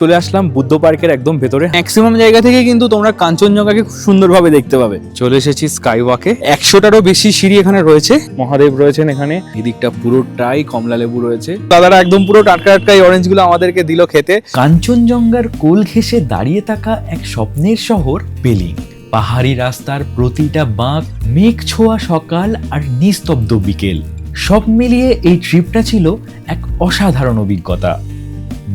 চলে আসলাম বুদ্ধ পার্কের একদম ভেতরে। ম্যাক্সিমাম জায়গা থেকে কিন্তু তোমরা কাঞ্চনজঙ্ঘাকে খুব সুন্দরভাবে দেখতে পাবে। চলে এসেছি স্কাই ওয়াকে। 100টারও বেশি সিঁড়ি এখানে রয়েছে। মহাদেব রয়েছেন এখানে, এদিকটা পুরোটাই কমলা লেবু রয়েছে। দাদারা একদম পুরো টাটকা টাটকা এই অরেঞ্জ গুলো আমাদেরকে দিল খেতে। কাঞ্চনজঙ্ঘার কোল ঘেঁষে দাঁড়িয়ে থাকা এক স্বপ্নের শহর পেলিং। পাহাড়ি রাস্তার প্রতিটা বাঁক, মেঘ ছোঁয়া সকাল আর নিস্তব্ধ বিকেল, সব মিলিয়ে এই ট্রিপটা ছিল এক অসাধারণ অভিজ্ঞতা।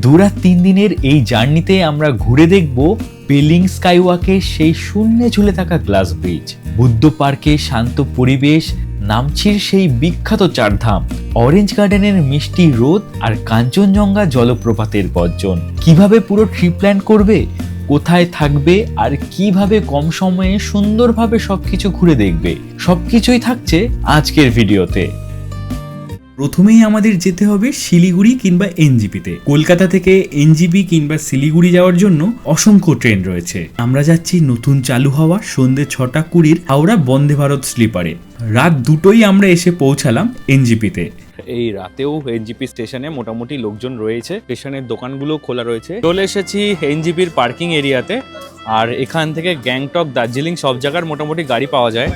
2-3 দিনের এই জার্নিতে আমরা ঘুরে দেখব পেলিং স্কাইওয়াকে, সেই শূন্যে ঝুলে থাকা গ্লাস ব্রিজ, বুদ্ধ পার্কে শান্ত পরিবেশ, নামচির সেই বিখ্যাত চারধাম, অরেঞ্জ গার্ডেনের মিষ্টি রোদ আর কাঞ্চনজঙ্ঘা জলপ্রপাতের গর্জন। কিভাবে পুরো ট্রিপ প্ল্যান করবে, কোথায় থাকবে আর কিভাবে কম সময়ে সুন্দরভাবে সবকিছু ঘুরে দেখবে, সবকিছুই থাকছে আজকের ভিডিওতে। প্রথমেই আমাদের যেতে হবে শিলিগুড়ি কিংবা এনজিপিতে। কলকাতা থেকে এনজিপি কিংবা শিলিগুড়ি যাওয়ার জন্য অসংখ্য ট্রেন রয়েছে। আমরা যাচ্ছি নতুন চালু হওয়া সন্ধ্যে 6:20 হাওড়া বন্দে ভারত স্লিপারে। রাত 2টোই আমরা এসে পৌঁছালাম এনজিপিতে। এই রাতেও এনজিপি স্টেশনে মোটামুটি লোকজন রয়েছে, স্টেশনের দোকানগুলো খোলা রয়েছে। চলে এসেছি এনজিপির পার্কিং এরিয়াতে। আর এখান থেকে গ্যাংটক, দার্জিলিং সব জায়গার মোটামুটি গাড়ি পাওয়া যায়।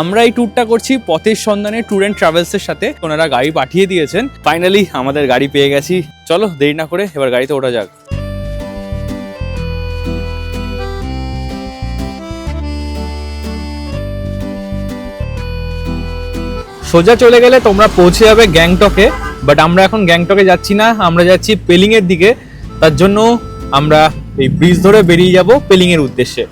আমরা এই ট্যুরটা করছি পথের সন্ধানে ট্যুর অ্যান্ড ট্রাভেলসের সাথে। ওনারা গাড়ি পাঠিয়ে দিয়েছেন। ফাইনালি আমাদের গাড়ি পেয়ে গেছি। চলো দেরি না করে এবার গাড়িতে ওঠা যাক। সোজা চলে গেলে তোমরা পৌঁছে যাবে গ্যাংটকে। বাট আমরা এখন গ্যাংটকে যাচ্ছি না, আমরা যাচ্ছি পেলিং এর দিকে। তার জন্য আমরা এই ব্রিজ ধরে বেরিয়ে যাব পেলিং এর উদ্দেশ্যে।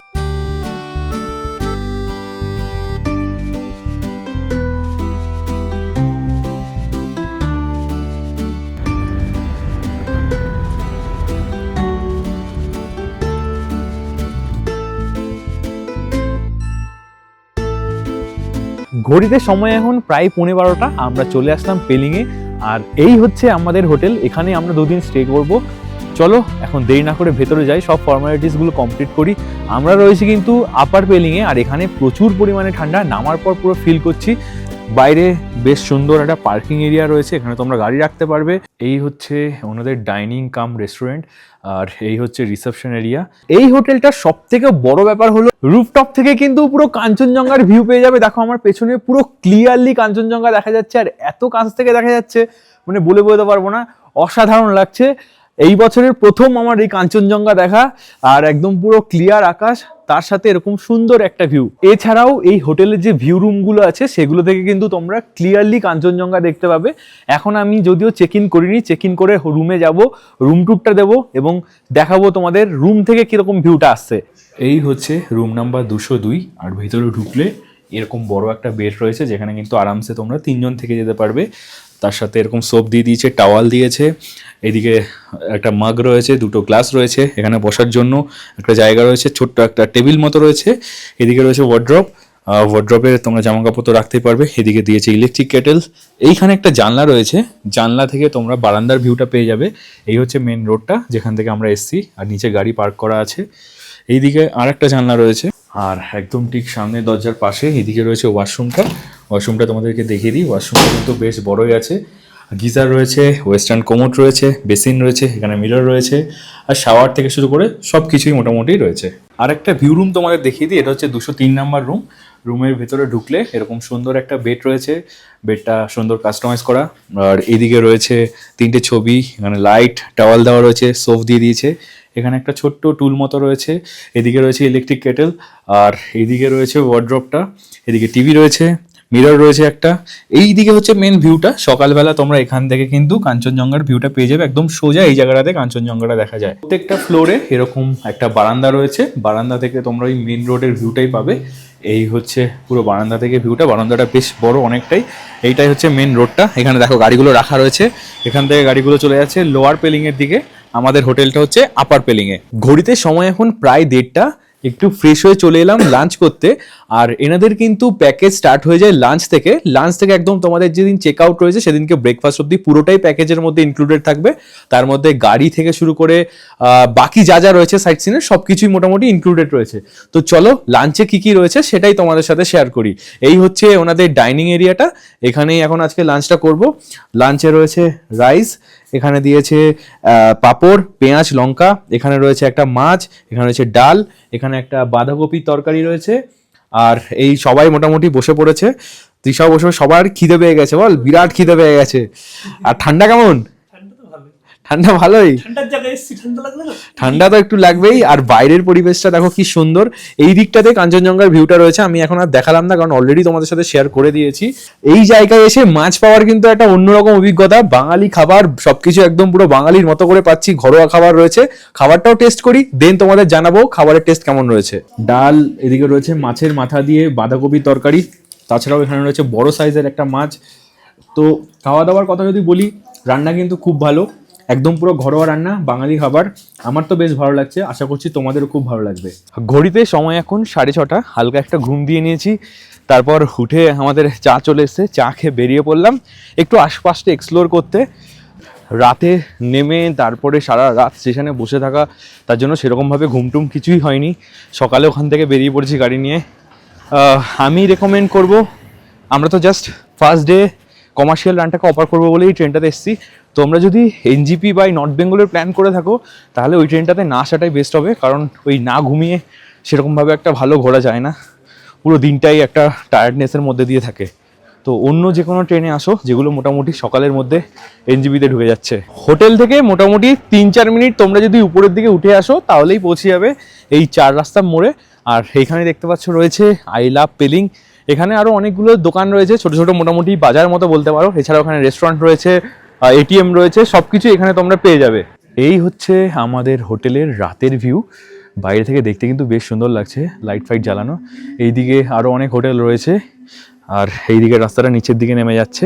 ঘড়িতে সময় এখন প্রায় 12:15। আমরা চলে আসলাম পেলিংয়ে। আর এই হচ্ছে আমাদের হোটেল, এখানে আমরা 2 দিন স্টে করব। চলো এখন দেরি না করে ভেতরে যাই, সব ফর্মালিটিসগুলো কমপ্লিট করি। আমরা রয়েছি কিন্তু আপার পেলিংয়ে, আর এখানে প্রচুর পরিমাণে ঠান্ডা। নামার পর পুরো ফিল করছি। বাইরে বেশ সুন্দর একটা পার্কিং এরিয়া রয়েছে, এখানে তোমরা গাড়ি রাখতে পারবে। এই হচ্ছে ওনাদের ডাইনিং কাম রেস্টুরেন্ট, আর এই হচ্ছে রিসেপশন এরিয়া। এই হোটেলটার সব থেকে বড় ব্যাপার হলো রুফটপ থেকে কিন্তু পুরো কাঞ্চনজঙ্ঘার ভিউ পেয়ে যাবে। দেখো আমার পেছনে পুরো ক্লিয়ারলি কাঞ্চনজঙ্ঘা দেখা যাচ্ছে, আর এত কাছ থেকে দেখা যাচ্ছে মানে বলে বোঝাতে পারবো না, অসাধারণ লাগছে। এই বছরের প্রথম আমার এই কাঞ্চনজঙ্ঘা দেখা, আর একদম পুরো ক্লিয়ার আকাশ, তার সাথে এরকম সুন্দর একটা ভিউ। এছাড়াও এই হোটেলের যে ভিউ রুমগুলো আছে সেগুলো থেকে কিন্তু তোমরা ক্লিয়ারলি কাঞ্চনজঙ্ঘা দেখতে পাবে। এখন আমি যদিও চেক ইন করিনি, চেক ইন করে রুমে যাব, রুম ট্যুরটা দেবো এবং দেখাবো তোমাদের রুম থেকে কিরকম ভিউটা আসছে। এই হচ্ছে রুম নাম্বার 202। আর ভিতরে ঢুকলে এরকম বড় একটা বেড রয়েছে, যেখানে কিন্তু আরামসে তোমরা 3 জন থেকে যেতে পারবে। তার সাথে এরকম সোপ দিয়ে দিয়েছে, টাওয়াল দিয়েছে। এদিকে একটা মাগ রয়েছে, 2টো গ্লাস রয়েছে, এখানে বসার জন্য একটা জায়গা রয়েছে, ছোট্ট একটা টেবিল মতো রয়েছে। এদিকে রয়েছে ওয়ার্ড্রপ, ওয়ার্ড্রপে তোমরা জামা কাপড় তো রাখতেই পারবে। এদিকে দিয়েছে ইলেকট্রিক কেটেল। এইখানে একটা জানলা রয়েছে, জানলা থেকে তোমরা বারান্দার ভিউটা পেয়ে যাবে। এই হচ্ছে মেন রোডটা যেখান থেকে আমরা এসছি, আর নিচে গাড়ি পার্ক করা আছে। এইদিকে আর একটা জানলা রয়েছে, আর একদম ঠিক সামনে দরজার পাশে এদিকে রয়েছে ওয়াশরুমটা। ওয়াশরুমটা তোমাদেরকে দেখিয়ে দিই। ওয়াশরুমটা কিন্তু বেশ বড়ই আছে, গিজার রয়েছে, ওয়েস্টার্ন কোমোড রয়েছে, বেসিন রয়েছে, এখানে মিরর রয়েছে, আর শাওয়ার থেকে শুরু করে সব কিছুই মোটামুটি রয়েছে। আর একটা ভিউ রুম তোমাদের দেখিয়ে দিই, এটা হচ্ছে 203 নাম্বার রুম। রুমের ভেতরে ঢুকলে এরকম সুন্দর একটা বেড রয়েছে, বেডটা সুন্দর কাস্টমাইজ করা। আর এদিকে রয়েছে 3টে ছবি, এখানে লাইট, টাওয়াল দেওয়া রয়েছে, সোফ দিয়ে দিয়েছে। এখানে একটা ছোট্ট টুল মতো রয়েছে। এদিকে রয়েছে ইলেকট্রিক কেটেল, আর এইদিকে রয়েছে ওয়ার্ড্রপটা। এদিকে টিভি রয়েছে, মিরর রয়েছে একটা। এই দিকে হচ্ছে মেন ভিউটা। সকালবেলা তোমরা এখান থেকে কিন্তু কাঞ্চনজঙ্ঘার ভিউটা পেয়ে যাবে, একদম সোজা এই জায়গাটাতে কাঞ্চনজঙ্ঘাটা দেখা যায়। প্রত্যেকটা ফ্লোরে এরকম একটা বারান্দা রয়েছে, বারান্দা থেকে তোমরা ওই মেন রোডের ভিউটাই পাবে। এই হচ্ছে পুরো বারান্দা থেকে ভিউটা, বারান্দাটা বেশ বড় অনেকটাই। এইটাই হচ্ছে মেন রোডটা। এখানে দেখো গাড়িগুলো রাখা রয়েছে, এখান থেকে গাড়িগুলো চলে যাচ্ছে লোয়ার পেলিং এর দিকে। আমাদের হোটেলটা হচ্ছে আপার পেলিং এ। ঘড়িতে সময় এখন প্রায় 1:30। একটু ফ্রেশ হয়ে চলে এলাম লাঞ্চ করতে। আর এনাদের কিন্তু প্যাকেজ স্টার্ট হয়ে যায় লাঞ্চ থেকে। লাঞ্চ থেকে একদম তোমাদের যেদিন চেক আউট রয়েছে সেদিনকে ব্রেকফাস্ট অব্দি পুরোটাই প্যাকেজের মধ্যে ইনক্লুডেড থাকবে। তার মধ্যে গাড়ি থেকে শুরু করে বাকি যা যা রয়েছে সাইট সিনের সবকিছুই মোটামুটি ইনক্লুডেড রয়েছে। তো চলো লাঞ্চে কি কি রয়েছে সেটাই তোমাদের সাথে শেয়ার করি। এই হচ্ছে ওনাদের ডাইনিং এরিয়াটা, এখানেই এখন আজকে লাঞ্চটা করব। লাঞ্চে রয়েছে রাইস, এখানে দিয়েছে পাঁপড়, পেঁয়াজ, লঙ্কা, এখানে রয়েছে একটা মাছ, এখানে রয়েছে ডাল, এখানে একটা বাঁধাকপির তরকারি রয়েছে। আর এই সবাই মোটামুটি বসে পড়েছে, তৃষাও বসে সবার খিদে পেয়ে গেছে, বল বিরাট খিদে পেয়ে গেছে। আর ঠান্ডা কেমন? ঠান্ডা ভালোই, ঠান্ডা তো একটু লাগবেই। আর বাইরের পরিবেশটা দেখো কি সুন্দর, এই দিকটাতে কাঞ্চনজঙ্ঘার ভিউটা রয়েছে। আমি এখন আর দেখালাম না, কারণ অলরেডি তোমাদের সাথে শেয়ার করে দিয়েছি। এই জায়গায় এসে মাছ পাওয়ার কিন্তু একটা অন্যরকম অভিজ্ঞতা। বাঙালি খাবার সবকিছু একদম পুরো বাঙালির মতো করে পাচ্ছি, ঘরোয়া খাবার রয়েছে। খাবারটাও টেস্ট করি, দেন তোমাদের জানাবো খাবারের টেস্ট কেমন রয়েছে। ডাল, এদিকে রয়েছে মাছের মাথা দিয়ে বাঁধাকপির তরকারি, তাছাড়াও এখানে রয়েছে বড় সাইজের একটা মাছ। তো খাওয়া দাওয়ার কথা যদি বলি, রান্না কিন্তু খুব ভালো, একদম পুরো ঘরোয়া রান্না, বাঙালি খাবার। আমার তো বেশ ভালো লাগছে, আশা করছি তোমাদেরও খুব ভালো লাগবে। ঘড়িতে সময় এখন 6:30, হালকা একটা ঘুম দিয়ে নিয়েছি। তারপর উঠে আমাদের চা চলে এসছে, চা খেয়ে বেরিয়ে পড়লাম একটু আশপাশটা এক্সপ্লোর করতে। রাতে নেমে তারপরে সারা রাত স্টেশনে বসে থাকা, তার জন্য সেরকমভাবে ঘুমটুম কিছুই হয়নি। সকালে ওখান থেকে বেরিয়ে পড়েছি গাড়ি নিয়ে। আমি রেকমেন্ড করব, আমরা তো জাস্ট ফার্স্ট ডে কমার্শিয়াল রানটাকে অফার করবো বলেই ট্রেনটাতে এসেছি। তোমরা যদি এনজিপি বা নর্থ বেঙ্গলের প্ল্যান করে থাকো, তাহলে ওই ট্রেনটাতে না আসাটাই বেস্ট হবে, কারণ ওই না ঘুমিয়ে সেরকমভাবে একটা ভালো ঘোরা যায় না, পুরো দিনটাই একটা টায়ার্ডনেসের মধ্যে দিয়ে থাকে। তো অন্য যে কোনো ট্রেনে আসো, যেগুলো মোটামুটি সকালের মধ্যে এনজিপিতে ঢুকে যাচ্ছে। হোটেল থেকে মোটামুটি 3-4 মিনিট তোমরা যদি উপরের দিকে উঠে আসো, তাহলেই পৌঁছে যাবে এই 4 রাস্তার মোড়ে। আর এইখানে দেখতে পাচ্ছ রয়েছে আই লাভ পেলিং। এখানে আরও অনেকগুলো দোকান রয়েছে, ছোটো ছোটো মোটামুটি বাজার মতো বলতে পারো। এছাড়াও এখানে রেস্টুরেন্ট রয়েছে, এটিএম রয়েছে, সব কিছু এখানে তোমরা পেয়ে যাবে। এই হচ্ছে আমাদের হোটেলের রাতের ভিউ। বাইরে থেকে দেখতে কিন্তু বেশ সুন্দর লাগছে, লাইট ফাইট জ্বালানো। এইদিকে আরও অনেক হোটেল রয়েছে, আর এইদিকে রাস্তাটা নিচের দিকে নেমে যাচ্ছে।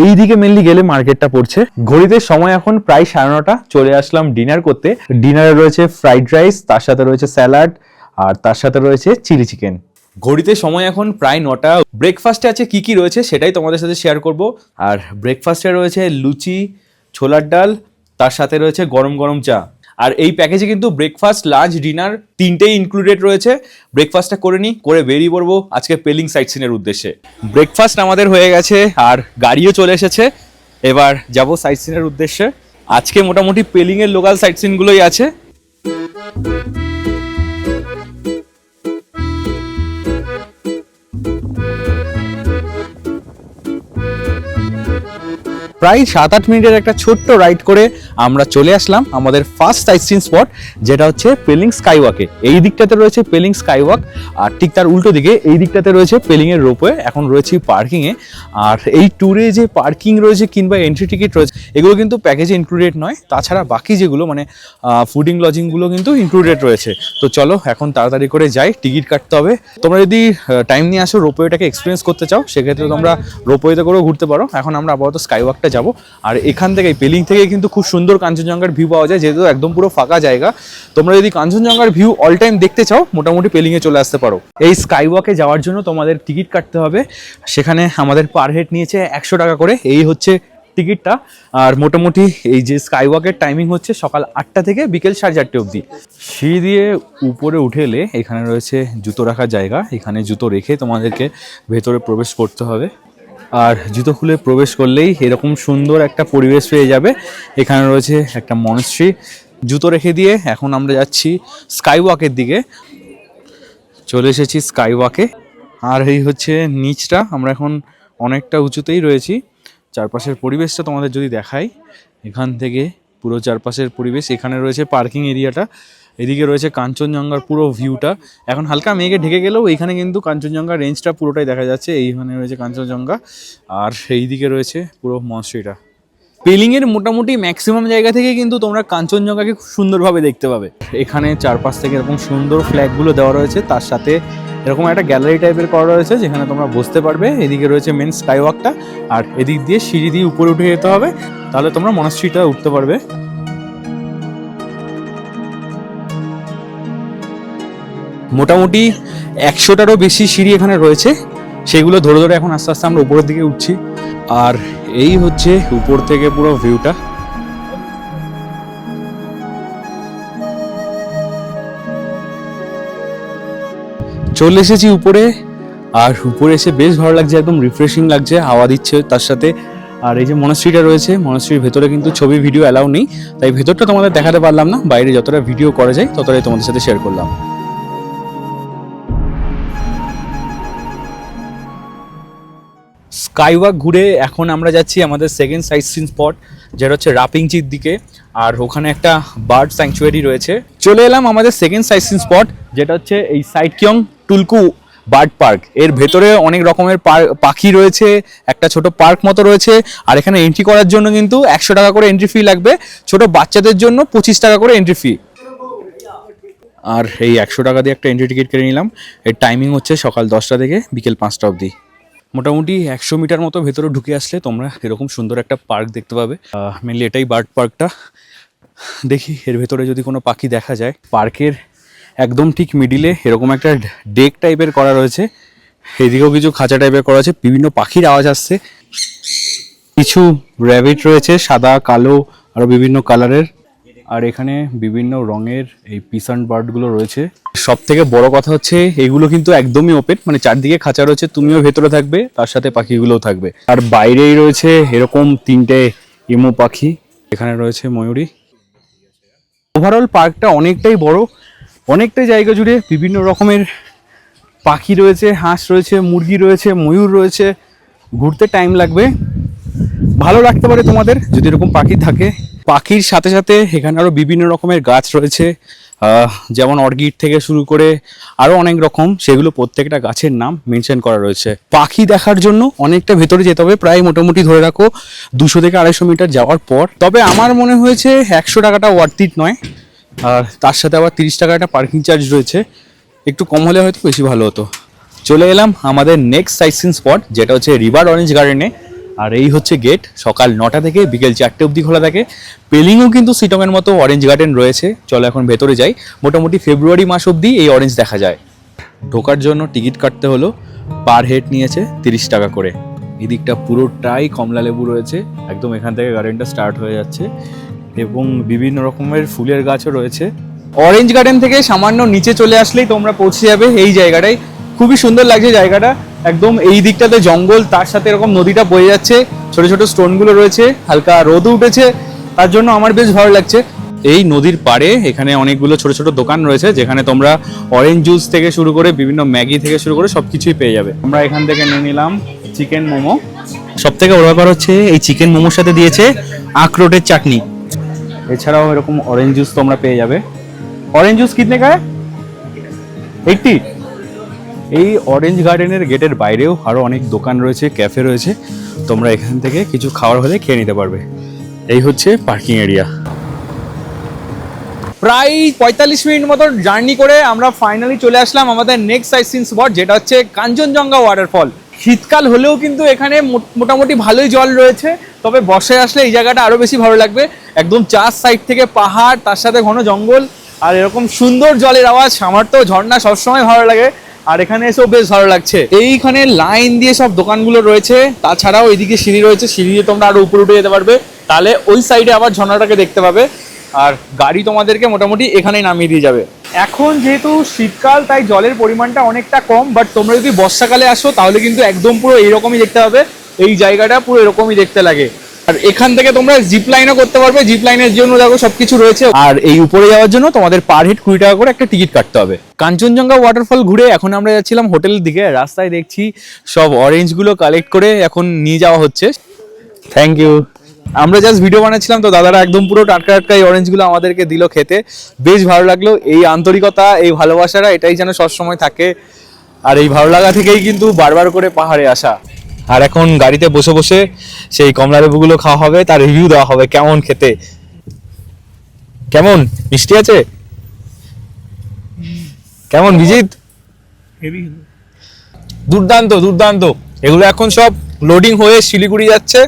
এই দিকে মেনলি গেলে মার্কেটটা পড়ছে। ঘড়িতে সময় এখন প্রায় 9:30, চলে আসলাম ডিনার করতে। ডিনারে রয়েছে ফ্রাইড রাইস, তার সাথে রয়েছে স্যালাড, আর তার সাথে রয়েছে চিলি চিকেন। ঘড়িতে সময় এখন প্রায় 9টা। ব্রেকফাস্টে আছে কি কি রয়েছে সেটাই তোমাদের সাথে শেয়ার করব। আর ব্রেকফাস্টে রয়েছে লুচি, ছোলার ডাল, তার সাথে রয়েছে গরম গরম চা। আর এই প্যাকেজে কিন্তু ব্রেকফাস্ট, লাঞ্চ, ডিনার তিনটেই ইনক্লুডেড রয়েছে। ব্রেকফাস্টটা করে নিই, করে বেরিয়ে পড়বো আজকে পেলিং সাইট সিনের উদ্দেশ্যে। ব্রেকফাস্ট আমাদের হয়ে গেছে, আর গাড়িও চলে এসেছে। এবার যাব সাইট সিনের উদ্দেশ্যে। আজকে মোটামুটি পেলিংয়ের লোকাল সাইট সিনগুলোই আছে। প্রায় 7-8 মিনিটের একটা ছোট্ট রাইড করে আমরা চলে আসলাম আমাদের ফার্স্ট সাইট সিন স্পট, যেটা হচ্ছে পেলিং স্কাই ওয়াকে। এই দিকটাতে রয়েছে পেলিং স্কাই ওয়াক, আর ঠিক তার উল্টো দিকে এই দিকটাতে রয়েছে পেলিংয়ের রোপওয়ে। এখন রয়েছি পার্কিংয়ে। আর এই ট্যুরে যে পার্কিং রয়েছে কিংবা এন্ট্রি টিকিট রয়েছে, এগুলো কিন্তু প্যাকেজে ইনক্লুডেড নয়। তাছাড়া বাকি যেগুলো মানে ফুডিং লজিংগুলো কিন্তু ইনক্লুডেড রয়েছে। তো চলো এখন তাড়াতাড়ি করে যাই, টিকিট কাটতে হবে। তোমরা যদি টাইম নিয়ে আসো, রোপওয়েটাকে এক্সপিরিয়েন্স করতে চাও, সেক্ষেত্রে তোমরা রোপওয়েতে করেও ঘুরতে পারো। এখন আমরা আপাতত স্কাই ওয়াকটা যাবো। আর এখান থেকে পেলিং থেকে কিন্তু খুব সুন্দর কাঞ্চনজঙ্ঘার ভিউ পাওয়া যায়, যেহেতু একদম পুরো ফাঁকা জায়গা। তোমরা যদি কাঞ্চনজঙ্ঘার ভিউ অল টাইম দেখতে চাও, মোটামুটি পেলিংয়ে চলে আসতে পারো। এই স্কাই ওয়াকে যাওয়ার জন্য তোমাদের টিকিট কাটতে হবে। সেখানে আমাদের পার হেড নিয়েছে 100 টাকা করে, এই হচ্ছে টিকিটটা। আর মোটামুটি এই যে স্কাই ওয়াকের টাইমিং হচ্ছে সকাল 8টা থেকে বিকেল 4:30 অবধি। সিঁড়ি দিয়ে উপরে উঠে এলে এখানে রয়েছে জুতো রাখার জায়গা। এখানে জুতো রেখে তোমাদেরকে ভেতরে প্রবেশ করতে হবে। আর জুতো খুলে প্রবেশ করলেই এরকম সুন্দর একটা পরিবেশ পেয়ে যাবে। এখানে রয়েছে একটা মনস্ট্রি। জুতো রেখে দিয়ে এখন আমরা যাচ্ছি স্কাই ওয়াকের দিকে। চলে এসেছি স্কাই ওয়াকে। আর এই হচ্ছে নিচটা, আমরা এখন অনেকটা উঁচুতেই রয়েছি। চারপাশের পরিবেশটা তোমাদের যদি দেখাই, এখান থেকে পুরো চারপাশের পরিবেশ। এখানে রয়েছে পার্কিং এরিয়াটা, এদিকে রয়েছে কাঞ্চনজঙ্ঘার পুরো ভিউটা। এখন হালকা মেঘে ঢেকে গেলেও এইখানে কিন্তু কাঞ্চনজঙ্ঘা রেঞ্জটা পুরোটাই দেখা যাচ্ছে। এইখানে রয়েছে কাঞ্চনজঙ্ঘা, আর এই দিকে রয়েছে পুরো মনস্ট্রিটা। পেলিংয়ের মোটামুটি ম্যাক্সিমাম জায়গা থেকে কিন্তু তোমরা কাঞ্চনজঙ্ঘাকে খুব সুন্দরভাবে দেখতে পাবে। এখানে চারপাশ থেকে এরকম সুন্দর ফ্ল্যাগগুলো দেওয়া রয়েছে, তার সাথে এরকম একটা গ্যালারি টাইপের করা রয়েছে যেখানে তোমরা বসতে পারবে। এদিকে রয়েছে মেন স্কাই ওয়াকটা, আর এদিক দিয়ে সিঁড়ি দিয়ে উপরে উঠে যেতে হবে, তাহলে তোমরা মনস্ট্রিটা উঠতে পারবে। মোটামুটি 100টারও বেশি সিঁড়ি এখানে রয়েছে, সেগুলো ধরে ধরে এখন আস্তে আস্তে আমরা উপরের দিকে উঠছি। আর এই হচ্ছে উপর থেকে পুরো ভিউটা। চলে এসেছি উপরে, আর উপরে এসে বেশ ভালো লাগছে, একদম রিফ্রেশিং লাগছে, হাওয়া দিচ্ছে তার সাথে। আর এই যে মনাস্ট্রিটা রয়েছে, মনাস্ট্রির ভেতরে কিন্তু ছবি ভিডিও অ্যালাউ নেই, তাই ভেতরটা তোমাদের দেখাতে পারলাম না। বাইরে যতটা ভিডিও করা যায় ততটাই তোমাদের সাথে শেয়ার করলাম। স্কাইওয়াক ঘুরে এখন আমরা যাচ্ছি আমাদের সেকেন্ড সাইট সিন স্পট, যেটা হচ্ছে রাপিংচির দিকে। আর ওখানে একটা বার্ড স্যাংচুয়ারি রয়েছে। চলে এলাম আমাদের সেকেন্ড সাইট সিন স্পট, যেটা হচ্ছে এই সাইটকিয়ং টুলকু বার্ড পার্ক। এর ভেতরে অনেক রকমের পাখি রয়েছে, একটা ছোট পার্ক মতো রয়েছে। আর এখানে এন্ট্রি করার জন্য কিন্তু 100 টাকা করে এন্ট্রি ফি লাগবে, ছোট বাচ্চাদের জন্য 25 টাকা করে এন্ট্রি ফি। আর এই 100 টাকা দিয়ে একটা এন্ট্রি টিকিট কেটে নিলাম। এর টাইমিং হচ্ছে সকাল 10টা থেকে বিকেল 5টা অবধি। মোটামুটি 100 মিটার মতো ভেতরে ঢুকে আসলে তোমরা এরকম সুন্দর একটা পার্ক দেখতে পাবে। মেনলি এটাই বার্ড পার্কটা। দেখি এর ভেতরে যদি কোনো পাখি দেখা যায়। পার্কের একদম ঠিক মিডিলে এরকম একটা ডেক টাইপের করা রয়েছে, এদিকেও কিছু খাঁচা টাইপের করা আছে, বিভিন্ন পাখির আওয়াজ আসছে। কিছু র্যাবিট রয়েছে, সাদা, কালো, আরও বিভিন্ন কালারের। আর এখানে বিভিন্ন রঙের এই পিসান্ট বার্ডগুলো রয়েছে। সব থেকে বড় কথা হচ্ছে এগুলো কিন্তু একদমই ওপেন, মানে চারদিকে খাঁচা রয়েছে, তুমিও ভেতরে থাকবে, তার সাথে পাখিগুলোও থাকবে। আর বাইরেই রয়েছে এরকম 3টে ইমু পাখি, এখানে রয়েছে ময়ূরী। ওভারঅল পার্কটা অনেকটাই বড়, অনেকটাই জায়গা জুড়ে বিভিন্ন রকমের পাখি রয়েছে, হাঁস রয়েছে, মুরগি রয়েছে, ময়ূর রয়েছে। ঘুরতে টাইম লাগবে, ভালো লাগতে পারে তোমাদের যদি এরকম পাখি থাকে। পাখির সাথে সাথে এখানে আরও বিভিন্ন রকমের গাছ রয়েছে, যেমন অর্কিড থেকে শুরু করে আরও অনেক রকম, সেগুলো প্রত্যেকটা গাছের নাম মেনশন করা রয়েছে। পাখি দেখার জন্য অনেকটা ভেতরে যেতে হবে, প্রায় মোটামুটি ধরে রাখো 200 থেকে 250 মিটার যাওয়ার পর। তবে আমার মনে হয়েছে 100 টাকাটা ওয়ার্থ ইট নয়, আর তার সাথে আবার 30 টাকা একটা পার্কিং চার্জ রয়েছে, একটু কম হলে হয়তো বেশি ভালো হতো। চলে এলাম আমাদের নেক্সট সাইট সিন স্পট, যেটা হচ্ছে রিভার অরেঞ্জ গার্ডেনে। আর এই হচ্ছে গেট, সকাল 9টা থেকে বিকেল 4টে অবধি খোলা থাকে। পেলিংও কিন্তু সিটংয়ের মতো অরেঞ্জ গার্ডেন রয়েছে। চলো এখন ভেতরে যাই। মোটামুটি ফেব্রুয়ারি মাস অবধি এই অরেঞ্জ দেখা যায়। ঢোকার জন্য টিকিট কাটতে হলো, পার হেড নিয়েছে 30 টাকা করে। এদিকটা পুরোটাই কমলা লেবু রয়েছে, একদম এখান থেকে গার্ডেনটা স্টার্ট হয়ে যাচ্ছে, এবং বিভিন্ন রকমের ফুলের গাছও রয়েছে। অরেঞ্জ গার্ডেন থেকে সামান্য নিচে চলে আসলেই তোমরা পৌঁছে যাবে এই জায়গাটায়। খুবই সুন্দর লাগছে জায়গাটা, একদম এই দিকটাতে জঙ্গল, তার সাথে এরকম নদীটা বয়ে যাচ্ছে, ছোট ছোট স্টোনগুলো রয়েছে, হালকা রোদ উঠেছে, তার জন্য আমার বেশ ভালো লাগছে। এই নদীর পাড়ে এখানে অনেকগুলো ছোট ছোট দোকান রয়েছে, যেখানে তোমরা অরেঞ্জ জুস থেকে শুরু করে বিভিন্ন ম্যাগি থেকে শুরু করে সবকিছুই পেয়ে যাবে। আমরা এখান থেকে নিয়ে নিলাম চিকেন মোমো। সব থেকে বড় ব্যাপার হচ্ছে এই চিকেন মোমোর সাথে দিয়েছে আখরোটের চাটনি। এছাড়াও এরকম অরেঞ্জ জুস তোমরা পেয়ে যাবে। অরেঞ্জ জুস কিতনে কা? 80। এই অরেঞ্জ গার্ডেনের গেটের বাইরেও আরও অনেক দোকান রয়েছে, ক্যাফে রয়েছে, তোমরা এখান থেকে কিছু খাওয়ার হলে খেয়ে নিতে পারবে। এই হচ্ছে পার্কিং এরিয়া। প্রায় 45 মিনিট মতো জার্নি করে আমরা ফাইনালি চলে আসলাম আমাদের নেক্সট সাইট সিন স্পট, যেটা হচ্ছে কাঞ্চনজঙ্ঘা ওয়াটারফল। শীতকাল হলেও কিন্তু এখানে মোটামুটি ভালোই জল রয়েছে, তবে বর্ষায় আসলে এই জায়গাটা আরও বেশি ভালো লাগবে। একদম 4 সাইড থেকে পাহাড়, তার সাথে ঘন জঙ্গল, আর এরকম সুন্দর জলের আওয়াজ। আমার তো ঝর্ণা সবসময় ভালো লাগে, আর এখানে এসেও বেশ ভালো লাগছে। এইখানে লাইন দিয়ে সব দোকানগুলো রয়েছে, তাছাড়াও এইদিকে সিঁড়ি রয়েছে, সিঁড়ি দিয়ে তোমরা আরো উপরে উঠে যেতে পারবে, তাহলে ওই সাইডে আবার ঝর্ণাটাকে দেখতে পাবে। আর গাড়ি তোমাদেরকে মোটামুটি এখানেই নামিয়ে দিয়ে যাবে। এখন যেহেতু শীতকাল, তাই জলের পরিমাণটা অনেকটা কম, বাট তোমরা যদি বর্ষাকালে আসো তাহলে কিন্তু একদম পুরো এইরকমই দেখতে হবে। এই জায়গাটা পুরো এরকমই দেখতে লাগে। আর এখান থেকে তোমরা জিপ লাইনও করতে পারবে, জিপ লাইনের জন্য দেখো সবকিছু রয়েছে। আর এই উপরে যাওয়ার জন্য তোমাদের পার হেড 20 টাকা করে একটা টিকিট কাটতে হবে। কাঞ্চনজঙ্ঘা ওয়াটারফল ঘুরে এখন আমরা যাচ্ছিলাম হোটেলের দিকে। রাস্তায় দেখছি সব অরেঞ্জগুলো কালেক্ট করে এখন নিয়ে যাওয়া হচ্ছে। Thank you. আমরা জাস্ট ভিডিও বানাচ্ছিলাম, তো দাদারা একদম পুরো টাটকা টাটকা এই অরেঞ্জগুলো আমাদেরকে দিল খেতে। বেশ ভালো লাগলো। এই আন্তরিকতা, এই ভালোবাসাটা, এটাই যেন সবসময় থাকে। আর এই ভালো লাগা থেকেই কিন্তু বারবার করে পাহাড়ে আসা। আর এখন গাড়িতে বসে বসে সেই কমলা লেবুগুলো খাওয়া হবে, তার রিভিউ দেওয়া হবে কেমন খেতে। কেমন মিষ্টি আছে? কেমন বিজিত? দুর্দান্ত দুর্দান্ত। এগুলো এখন সব লোডিং হয়ে শিলিগুড়ি যাচ্ছে,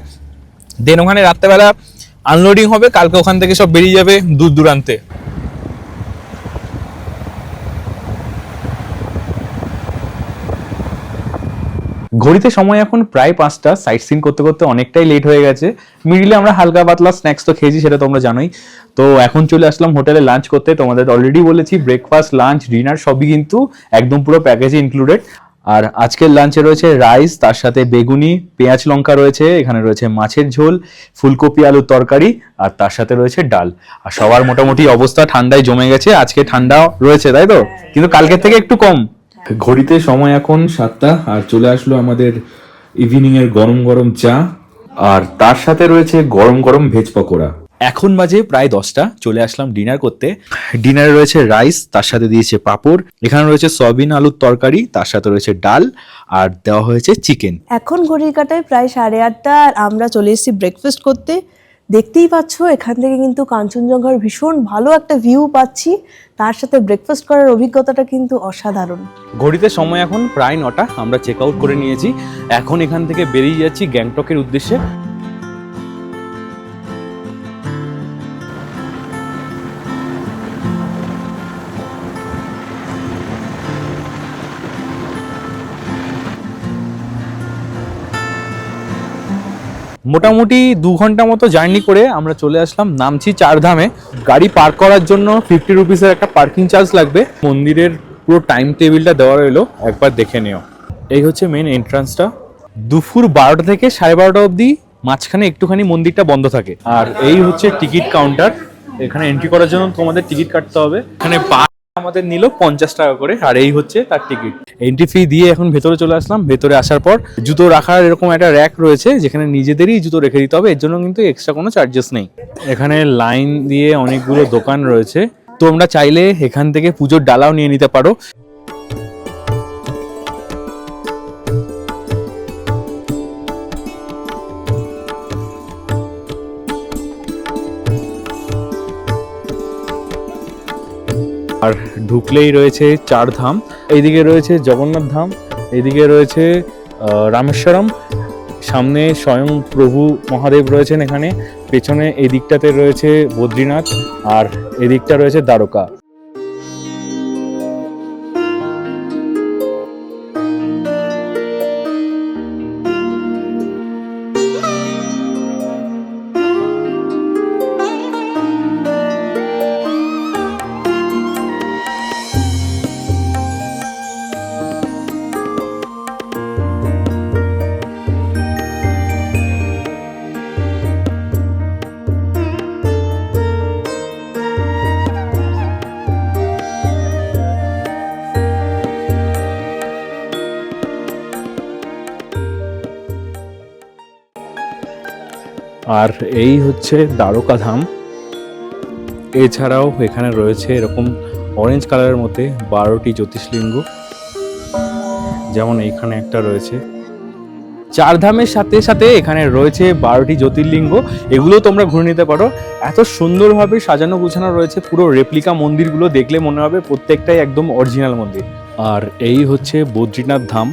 দেন ওখানে রাত্রেবেলা আনলোডিং হবে, কালকে ওখান থেকে সব বেরিয়ে যাবে দূর দূরান্তে। ঘড়িতে সময় এখন প্রায় 5টা। সাইট সিন করতে করতে অনেকটাই লেট হয়ে গেছে। মিডিলে আমরা হালকা পাতলা স্ন্যাক্স তো খেয়েছি, সেটা তোমরা জানোই। তো এখন চলে আসলাম হোটেলে লাঞ্চ করতে। তোমাদের অলরেডি বলেছি ব্রেকফাস্ট, লাঞ্চ, ডিনার সবই কিন্তু একদম পুরো প্যাকেজে ইনক্লুডেড। আর আজকের লাঞ্চে রয়েছে রাইস, তার সাথে বেগুনি, পেঁয়াজ লঙ্কা রয়েছে, এখানে রয়েছে মাছের ঝোল, ফুলকপি আলুর তরকারি, আর তার সাথে রয়েছে ডাল। আর সবার মোটামুটি অবস্থা ঠান্ডায় জমে গেছে, আজকে ঠান্ডা রয়েছে তাই তো, কিন্তু কালকের থেকে একটু কম। ঘড়িতে সময় এখন 7টা, আর চলে আসলো আমাদের ইভিনিং এর গরম গরম চা, আর তার সাথে রয়েছে গরম গরম ভেজ পকোড়া। এখন বাজে প্রায় 10টা, চলে আসলাম ডিনার করতে। ডিনারে রয়েছে রাইস, তার সাথে দিয়েছে পাঁপড়, এখানে রয়েছে সয়াবিন আলুর তরকারি, তার সাথে রয়েছে ডাল, আর দেওয়া হয়েছে চিকেন। এখন ঘড়ির কাটায় প্রায় 8:30, আর আমরা চলে এসেছি ব্রেকফাস্ট করতে। দেখতেই পাচ্ছ এখান থেকে কিন্তু কাঞ্চনজঙ্ঘার ভীষণ ভালো একটা ভিউ পাচ্ছি, তার সাথে ব্রেকফাস্ট করার অভিজ্ঞতাটা কিন্তু অসাধারণ। ঘড়িতে সময় এখন প্রায় 9টা, আমরা চেক আউট করে নিয়েছি, এখন এখান থেকে বেরিয়ে যাচ্ছি গ্যাংটকের উদ্দেশ্যে। মোটামুটি 2 ঘন্টা মতো জার্নি করে আমরা চলে আসলাম নামছি চারধামে। গাড়ি পার্ক করার জন্য 50 রুপিসের একটা পার্কিং চার্জ লাগবে। মন্দিরের পুরো টাইম টেবিলটা দেওয়া রইলো, একবার দেখে নিও। এই হচ্ছে মেন এন্ট্রান্সটা। দুপুর 12টা থেকে 12:30 অবধি মাঝখানে একটুখানি মন্দিরটা বন্ধ থাকে। আর এই হচ্ছে টিকিট কাউন্টার, এখানে এন্ট্রি করার জন্য তোমাদের টিকিট কাটতে হবে। এখানে আমাদের নিল 50 টাকা করে, আর এই হচ্ছে তার টিকিট। এন্ট্রি ফি দিয়ে এখন ভেতরে চলে আসলাম। ভেতরে আসার পর জুতো রাখার এরকম একটা র্যাক রয়েছে, যেখানে নিজেদেরই জুতো রেখে দিতে হবে, এর জন্য কিন্তু এক্সট্রা কোনো চার্জেস নেই। এখানে লাইন দিয়ে অনেকগুলো দোকান রয়েছে, তোমরা চাইলে এখান থেকে পুজোর ডালাও নিয়ে নিতে পারো। আর ঢুকলেই রয়েছে 4 ধাম, এইদিকে রয়েছে জগন্নাথ ধাম, এইদিকে রয়েছে রামেশ্বরম, সামনে স্বয়ং প্রভু মহাদেব রয়েছেন এখানে, পেছনে এই দিকটাতে রয়েছে বদ্রীনাথ, আর এদিকটা রয়েছে দ্বারকা। আর এই হচ্ছে দ্বারকা ধাম। এছাড়াও এখানে রয়েছে এরকম অরেঞ্জ কালারের মধ্যে 12টি জ্যোতির্লিঙ্গ, যেমন এইখানে একটা রয়েছে। 4 ধামের সাথে সাথে এখানে রয়েছে 12টি জ্যোতির্লিঙ্গ, এগুলো তোমরা ঘুরে নিতে পারো। এত সুন্দরভাবে সাজানো গুছানো রয়েছে, পুরো রেপ্লিকা মন্দিরগুলো দেখলে মনে হবে প্রত্যেকটাই একদম অরিজিনাল মন্দির। আর এই হচ্ছে বদ্রীনাথ ধাম।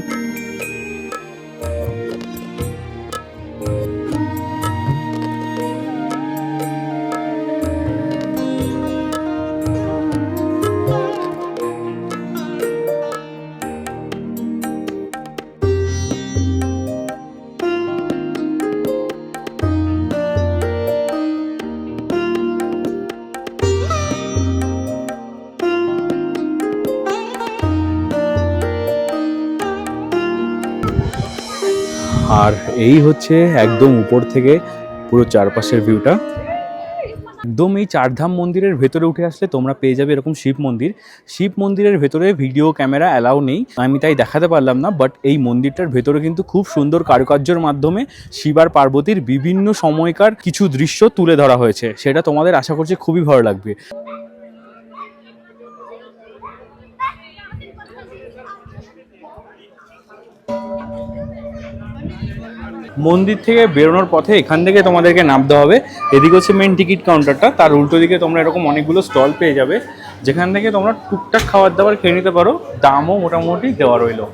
আর এই হচ্ছে একদম উপর থেকে পুরো চারপাশের ভিউটা। একদম এই 4 ধাম মন্দিরের ভেতরে উঠে আসলে তোমরা পেয়ে যাবে এরকম শিব মন্দির। শিব মন্দিরের ভেতরে ভিডিও ক্যামেরা অ্যালাউ নেই, আমি তাই দেখাতে পারলাম না, বাট এই মন্দিরটার ভেতরে কিন্তু খুব সুন্দর কারুকার্যের মাধ্যমে শিব আর পার্বতীর বিভিন্ন সময়কার কিছু দৃশ্য তুলে ধরা হয়েছে, সেটা তোমাদের আশা করছি খুবই ভালো লাগবে। মন্দির থেকে বেরোনোর পথে এখান থেকে তোমাদেরকে নামতে হবে। এদিকে হচ্ছে মেন টিকিট কাউন্টারটা, তার উল্টো দিকে তোমরা এরকম অনেকগুলো স্টল পেয়ে যাবে, যেখান থেকে তোমরা টুকটাক খাবার দাবার খেয়ে নিতে পারো, দামও মোটামুটি দেওয়া রইলো।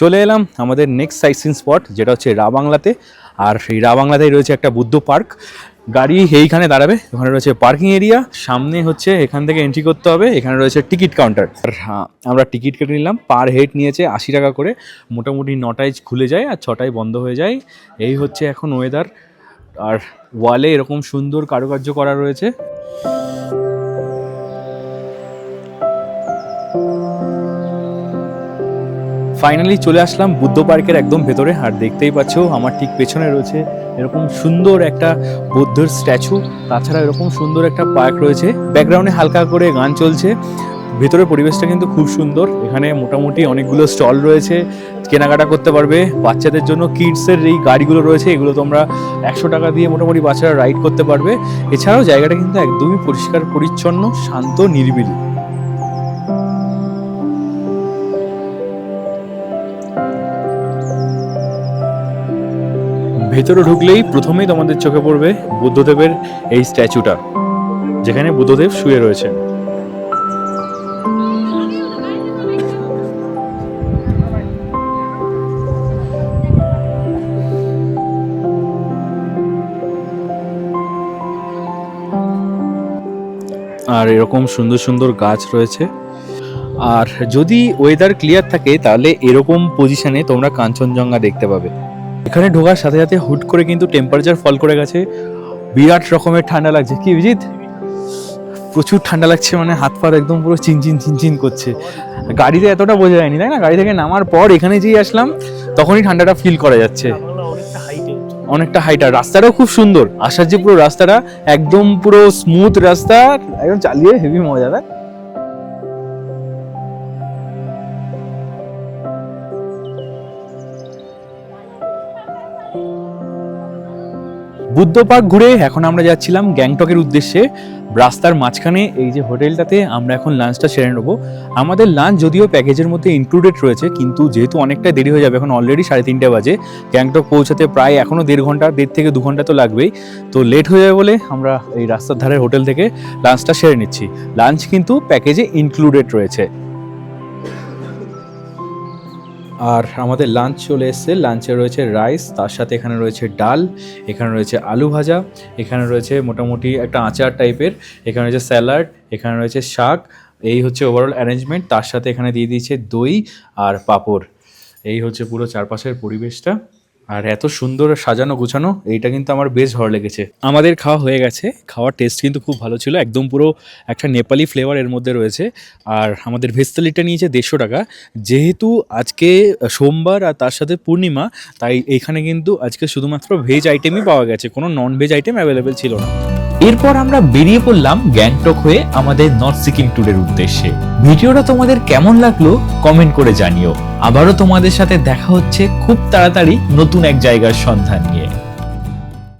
চলে এলাম আমাদের নেক্সট সাইট সিন স্পট, যেটা হচ্ছে রা বাংলাতে। আর এই রা বাংলাতেই রয়েছে একটা বুদ্ধ পার্ক। গাড়ি এইখানে দাঁড়াবে, ওখানে রয়েছে পার্কিং এরিয়া, সামনে হচ্ছে এখান থেকে এন্ট্রি করতে হবে, এখানে রয়েছে টিকিট কাউন্টার। আমরা টিকিট কেটে নিলাম, পার হেড নিয়েছে 80 টাকা করে, মোটামুটি 9টায় খুলে যায় আর 6টায় বন্ধ হয়ে যায়। এই হচ্ছে এখন ওয়েদার, আর ওয়ালে এরকম সুন্দর কারুকার্য করা রয়েছে। ফাইনালি চলে আসলাম বুদ্ধ পার্কের একদম ভেতরে, আর দেখতেই পাচ্ছ আমার ঠিক পেছনে রয়েছে এরকম সুন্দর একটা বুদ্ধর স্ট্যাচু, তাছাড়া এরকম সুন্দর একটা পার্ক রয়েছে, ব্যাকগ্রাউন্ডে হালকা করে গান চলছে। ভেতরের পরিবেশটা কিন্তু খুব সুন্দর, এখানে মোটামুটি অনেকগুলো স্টল রয়েছে, কেনাকাটা করতে পারবে। বাচ্চাদের জন্য কিডসের এই গাড়িগুলো রয়েছে, এগুলো তোমরা 100 টাকা দিয়ে মোটামুটি বাচ্চারা রাইড করতে পারবে। এছাড়াও জায়গাটা কিন্তু একদমই পরিষ্কার পরিচ্ছন্ন, শান্ত, নিরিবিলি। ভেতরে ঢুকলেই প্রথমেই তোমাদের চোখে পড়বে বুদ্ধদেবের এই স্ট্যাচুটা, যেখানে বুদ্ধদেব শুয়ে রয়েছেন। আর এরকম সুন্দর সুন্দর গাছ রয়েছে, আর যদি ওয়েদার ক্লিয়ার থাকে তাহলে এরকম পজিশনে তোমরা কাঞ্চনজঙ্ঘা দেখতে পাবে। এখানে ঢোকার সাথে সাথে হুট করে কিন্তু টেম্পারেচার ফল করে গেছে, বিরাট রকমের ঠান্ডা লাগছে। কি অভিজিৎ, প্রচুর ঠান্ডা লাগছে, মানে হাত পা একদম পুরো চিনচিন চিনচিন করছে। গাড়িতে এতটা বোঝা যায়নি, তাই না? গাড়ি থেকে নামার পর এখানে যেই আসলাম তখনই ঠান্ডাটা ফিল করা যাচ্ছে। অনেকটা হাইট, আর রাস্তাটাও খুব সুন্দর, আসার যে পুরো রাস্তাটা একদম পুরো স্মুথ রাস্তা, একদম চালিয়ে হেভি মজা। দেয় বুদ্ধ পার্ক ঘুরে এখন আমরা যাচ্ছিলাম গ্যাংটকের উদ্দেশ্যে। রাস্তার মাঝখানে এই যে হোটেলটাতে আমরা এখন লাঞ্চটা সেরে নেবো। আমাদের লাঞ্চ যদিও প্যাকেজের মধ্যে ইনক্লুডেড রয়েছে, কিন্তু যেহেতু অনেকটা দেরি হয়ে যাবে, এখন অলরেডি 3:30 বাজে, গ্যাংটক পৌঁছাতে প্রায় এখনও 1.5 ঘন্টা, 1.5 থেকে 2 ঘন্টা তো লাগবেই। তো লেট হয়ে যাবে বলে আমরা এই রাস্তার ধারের হোটেল থেকে লাঞ্চটা সেরে নিচ্ছি। লাঞ্চ কিন্তু প্যাকেজে ইনক্লুডেড রয়েছে। আর আমাদের লাঞ্চ চলে এসছে। লাঞ্চে রয়েছে রাইস, তার সাথে এখানে রয়েছে ডাল, এখানে রয়েছে আলু ভাজা, এখানে রয়েছে মোটামুটি একটা আচার টাইপের, এখানে রয়েছে স্যালাড, এখানে রয়েছে শাক। এই হচ্ছে ওভারঅল অ্যারেঞ্জমেন্ট। তার সাথে এখানে দিয়ে দিয়েছে দই আর পাঁপড়। এই হচ্ছে পুরো চারপাশের পরিবেশটা, আর এত সুন্দর সাজানো গুছানো, এইটা কিন্তু আমার বেশ ভালো লেগেছে। আমাদের খাওয়া হয়ে গেছে, খাওয়ার টেস্ট কিন্তু খুব ভালো ছিল, একদম পুরো একটা নেপালি ফ্লেভার এর মধ্যে রয়েছে। আর আমাদের ভেজ থালিটা নিয়েছে 150 টাকা। যেহেতু আজকে সোমবার আর তার সাথে পূর্ণিমা, তাই এখানে কিন্তু আজকে শুধুমাত্র ভেজ আইটেমই পাওয়া গেছে, কোনো নন ভেজ আইটেম অ্যাভেলেবেল ছিল না। এরপর আমরা বেরিয়ে পড়লাম গ্যাংটক হয়ে আমাদের নর্থ সিকিম ট্যুরের উদ্দেশ্যে। ভিডিওটা তোমাদের কেমন লাগলো কমেন্ট করে জানিও। আবারও তোমাদের সাথে দেখা হচ্ছে খুব তাড়াতাড়ি নতুন এক জায়গার সন্ধান নিয়ে।